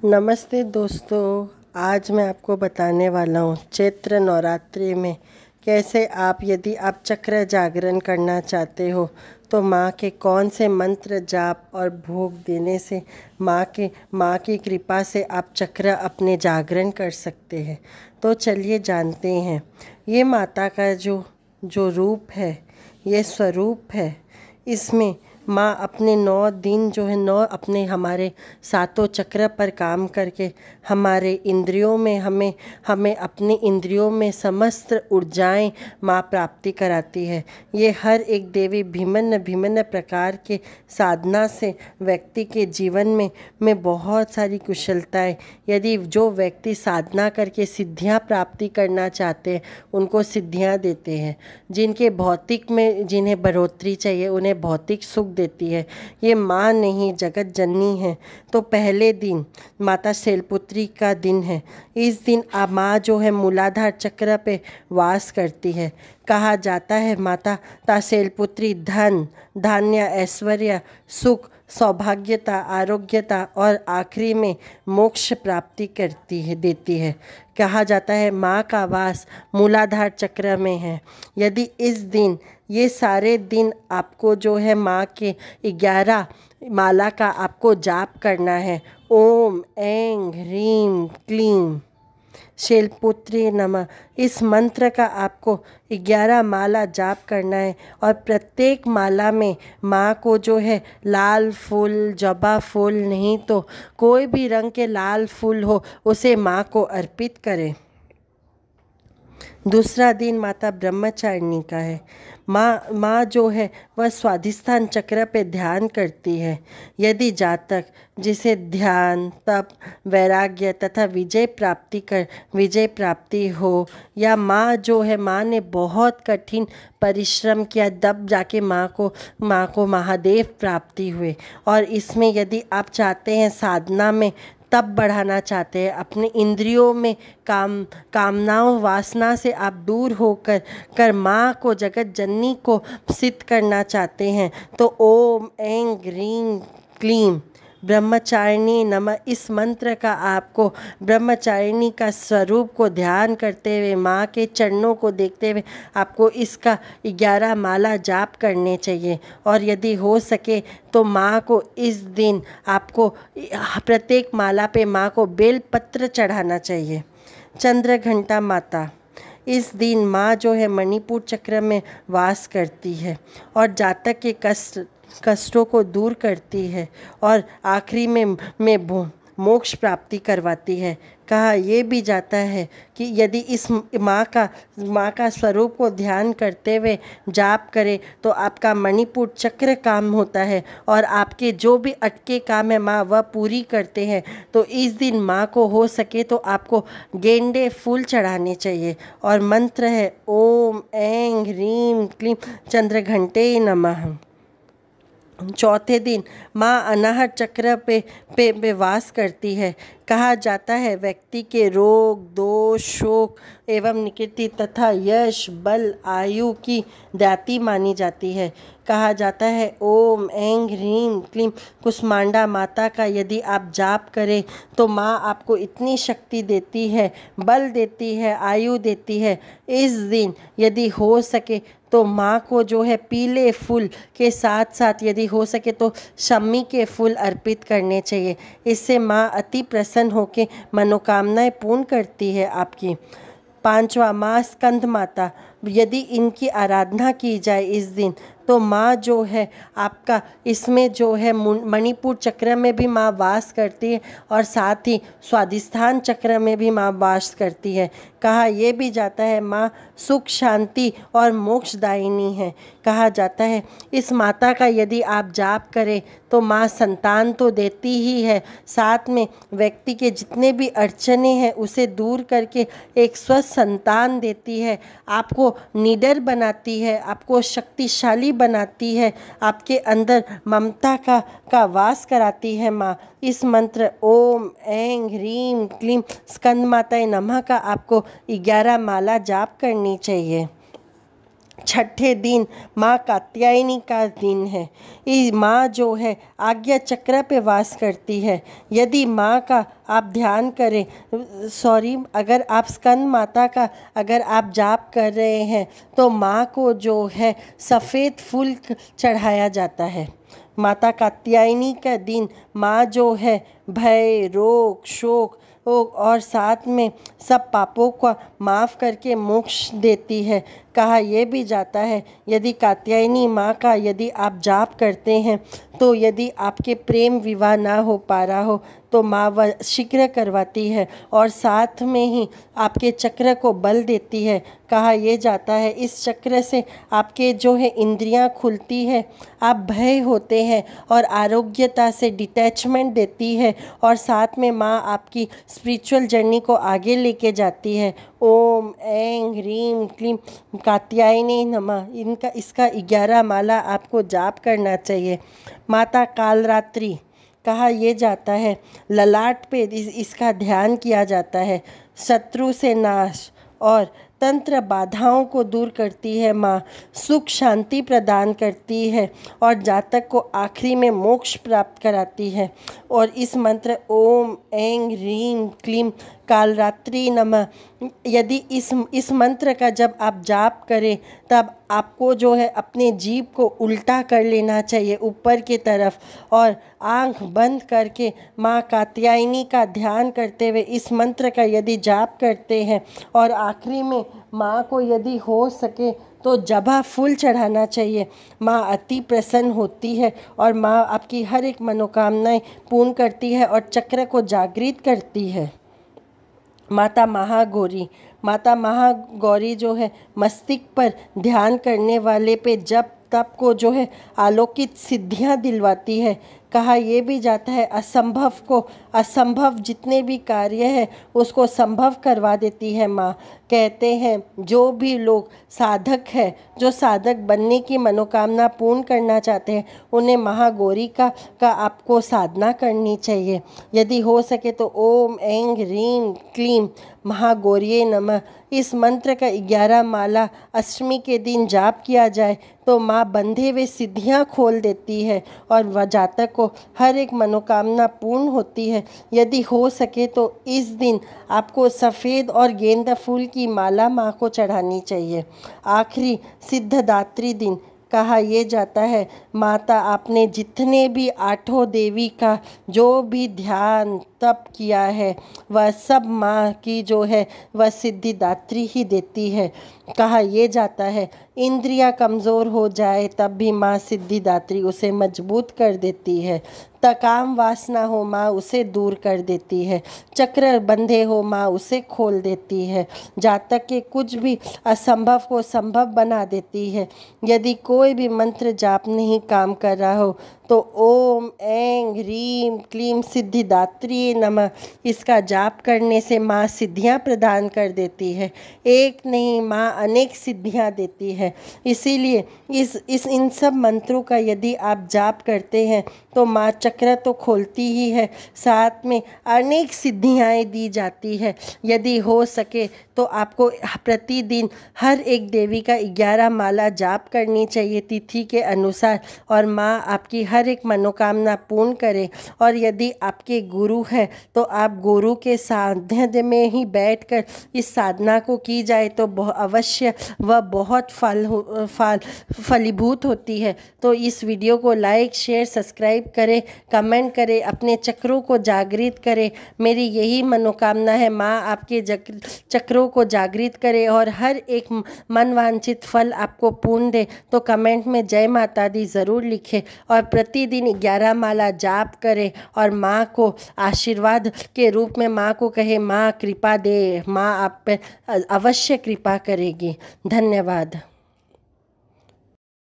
नमस्ते दोस्तों। आज मैं आपको बताने वाला हूँ चैत्र नवरात्रि में कैसे यदि आप चक्र जागरण करना चाहते हो तो माँ के कौन से मंत्र जाप और भोग देने से माँ की कृपा से आप चक्र अपने जागरण कर सकते हैं। तो चलिए जानते हैं। ये माता का जो जो रूप है, ये स्वरूप है। इसमें माँ अपने 9 दिन जो है 9 अपने हमारे सातों चक्र पर काम करके हमारे इंद्रियों में हमें हमें अपनी इंद्रियों में समस्त ऊर्जाएं माँ प्राप्ति कराती है। ये हर एक देवी भिन्न भिन्न प्रकार के साधना से व्यक्ति के जीवन में बहुत सारी कुशलताएं, यदि जो व्यक्ति साधना करके सिद्धियां प्राप्ति करना चाहते हैं उनको सिद्धियां देते हैं। जिनके भौतिक में जिन्हें बढ़ोतरी चाहिए उन्हें भौतिक सुख देती है। ये माँ नहीं जगत जननी है। तो पहले दिन माता शैलपुत्री का दिन है। इस दिन माँ जो है मूलाधार चक्र पे वास करती है। कहा जाता है माता शैलपुत्री धन धान्य ऐश्वर्य सुख सौभाग्यता आरोग्यता और आखिरी में मोक्ष प्राप्ति देती है। कहा जाता है माँ का वास मूलाधार चक्र में है। यदि इस दिन ये सारे दिन आपको जो है माँ के 11 माला का आपको जाप करना है। ओम ऐं ह्रीं क्लीं शैलपुत्री नमः, इस मंत्र का आपको 11 माला जाप करना है। और प्रत्येक माला में माँ को जो है लाल फूल जबा फूल नहीं तो कोई भी रंग के लाल फूल हो उसे माँ को अर्पित करें। दूसरा दिन माता ब्रह्मचारिणी का है। माँ जो है वह स्वाधिष्ठान चक्र पे ध्यान करती है। यदि जातक जिसे ध्यान तप वैराग्य तथा विजय प्राप्ति हो, या माँ जो है माँ ने बहुत कठिन परिश्रम किया तब जाके माँ को महादेव प्राप्ति हुए। और इसमें यदि आप चाहते हैं साधना में तब बढ़ाना चाहते हैं, अपने इंद्रियों में कामनाओं वासना से आप दूर होकर माँ को जगत जननी को सिद्ध करना चाहते हैं, तो ओम ऐं ह्रीं क्लीं ब्रह्मचारिणी नमः, इस मंत्र का आपको ब्रह्मचारिणी का स्वरूप को ध्यान करते हुए माँ के चरणों को देखते हुए आपको इसका 11 माला जाप करने चाहिए। और यदि हो सके तो माँ को इस दिन आपको प्रत्येक माला पे माँ को बेलपत्र चढ़ाना चाहिए। चंद्र घंटा माता, इस दिन माँ जो है मणिपुर चक्र में वास करती है और जातक के कष्टों को दूर करती है और आखिरी में मोक्ष प्राप्ति करवाती है। कहा यह भी जाता है कि यदि इस माँ का स्वरूप को ध्यान करते हुए जाप करें तो आपका मणिपुर चक्र काम होता है और आपके जो भी अटके काम है माँ वह पूरी करते हैं। तो इस दिन माँ को हो सके तो आपको गेंदे फूल चढ़ाने चाहिए। और मंत्र है ओम ऐं ह्रीं क्लीं चंद्रघंटे नमः। चौथे दिन माँ अनाहत चक्र पे वास करती है। कहा जाता है व्यक्ति के रोग दोष शोक एवं निकृति तथा यश बल आयु की दाती मानी जाती है। कहा जाता है ओम ऐं ह्रीं क्लीं कुष्मांडा माता का यदि आप जाप करें तो माँ आपको इतनी शक्ति देती है, बल देती है, आयु देती है। इस दिन यदि हो सके तो माँ को जो है पीले फूल के साथ साथ यदि हो सके तो शमी के फूल अर्पित करने चाहिए। इससे माँ अति प्रसन्न होकर मनोकामनाएं पूर्ण करती है आपकी। 5वां माँ स्कंद माता, यदि इनकी आराधना की जाए इस दिन तो माँ जो है आपका इसमें जो है मणिपुर चक्र में भी माँ वास करती है और साथ ही स्वाधिष्ठान चक्र में भी माँ वास करती है। कहा यह भी जाता है माँ सुख शांति और मोक्षदायिनी है। कहा जाता है इस माता का यदि आप जाप करें तो माँ संतान तो देती ही है, साथ में व्यक्ति के जितने भी अड़चने हैं उसे दूर करके एक स्वस्थ संतान देती है, आपको निडर बनाती है, आपको शक्तिशाली बनाती है, आपके अंदर ममता का वास कराती है माँ। इस मंत्र ओम ऐं ह्रीं क्लीं स्कंद माताए नमः का आपको 11 माला जाप करनी चाहिए। छठे दिन माँ कात्यायनी का दिन है। ये माँ जो है आज्ञा चक्र पे वास करती है। यदि माँ का आप ध्यान करें, अगर आप स्कंद माता का अगर आप जाप कर रहे हैं तो माँ को जो है सफ़ेद फूल चढ़ाया जाता है। माता कात्यायनी का दिन माँ जो है भय, रोग, शोक और साथ में सब पापों को माफ़ करके मोक्ष देती है। कहा यह भी जाता है यदि कात्यायनी माँ का यदि आप जाप करते हैं तो यदि आपके प्रेम विवाह ना हो पा रहा हो तो माँ वह शीघ्र करवाती है और साथ में ही आपके चक्र को बल देती है। कहा यह जाता है इस चक्र से आपके जो है इंद्रियां खुलती है, आप भय होते हैं और आरोग्यता से डिटैचमेंट देती है और साथ में माँ आपकी स्पिरिचुअल जर्नी को आगे लेके जाती है। ओम ऐं ह्रीं क्लीं कात्यायनी नमः इसका 11 माला आपको जाप करना चाहिए। माता कालरात्रि कहा यह जाता है ललाट पे इसका ध्यान किया जाता है। शत्रु से नाश और तंत्र बाधाओं को दूर करती है। माँ सुख शांति प्रदान करती है और जातक को आखिरी में मोक्ष प्राप्त कराती है। और इस मंत्र ओम ऐं ह्रीं क्लीं कालरात्रि नमः, यदि इस मंत्र का जब आप जाप करें तब आपको जो है अपने जीभ को उल्टा कर लेना चाहिए ऊपर की तरफ और आंख बंद करके माँ कात्यायनी का ध्यान करते हुए इस मंत्र का यदि जाप करते हैं और आखिरी में माँ को यदि हो सके तो जभा फूल चढ़ाना चाहिए। माँ अति प्रसन्न होती है और माँ आपकी हर एक मनोकामनाएं पूर्ण करती है और चक्र को जागृत करती है। माता महागौरी जो है मस्तिष्क पर ध्यान करने वाले पे जब तब को जो है अलौकिक सिद्धियां दिलवाती है। कहा यह भी जाता है असंभव जितने भी कार्य है उसको संभव करवा देती है माँ। कहते हैं जो भी लोग साधक है, जो साधक बनने की मनोकामना पूर्ण करना चाहते हैं, उन्हें महागौरी का आपको साधना करनी चाहिए। यदि हो सके तो ओम ऐं ह्रीं क्लीं महागौरिये नमः इस मंत्र का 11 माला अष्टमी के दिन जाप किया जाए तो माँ बंधे हुए सिद्धियाँ खोल देती है और वह जातक को हर एक मनोकामना पूर्ण होती है। यदि हो सके तो इस दिन आपको सफ़ेद और गेंदा फूल की माला माँ को चढ़ानी चाहिए। आखिरी सिद्धदात्री दिन कहा यह जाता है माता आपने जितने भी 8 देवी का जो भी ध्यान तप किया है वह सब माँ की जो है वह सिद्धिदात्री ही देती है। कहा यह जाता है इंद्रियां कमज़ोर हो जाए तब भी माँ सिद्धिदात्री उसे मजबूत कर देती है। काम वासना हो माँ उसे दूर कर देती है। चक्र बंधे हो माँ उसे खोल देती है। जातक के कुछ भी असंभव को संभव बना देती है। यदि कोई भी मंत्र जाप नहीं काम कर रहा हो तो ओम ऐं ह्रीं क्लीं सिद्धिदात्री नमः इसका जाप करने से माँ सिद्धियाँ प्रदान कर देती है। एक नहीं माँ अनेक सिद्धियाँ देती है। इसीलिए इन सब मंत्रों का यदि आप जाप करते हैं तो माँ चक्र तो खोलती ही है, साथ में अनेक सिद्धियाँ दी जाती है। यदि हो सके तो आपको प्रतिदिन हर एक देवी का 11 माला जाप करनी चाहिए तिथि के अनुसार और माँ आपकी हर एक मनोकामना पूर्ण करे। और यदि आपके गुरु है तो आप गुरु के सानिध्य में ही बैठकर इस साधना को की जाए तो अवश्य वह बहुत फलीभूत होती है। तो इस वीडियो को लाइक शेयर सब्सक्राइब करें, कमेंट करें, अपने चक्रों को जागृत करें। मेरी यही मनोकामना है माँ आपके चक्रों को जागृत करे और हर एक मनवांछित फल आपको पूर्ण दे। तो कमेंट में जय माता दी ज़रूर लिखें और प्रतिदिन 11 माला जाप करें और माँ को आशीर्वाद के रूप में माँ को कहे माँ कृपा दे, माँ आप पे अवश्य कृपा करेगी। धन्यवाद।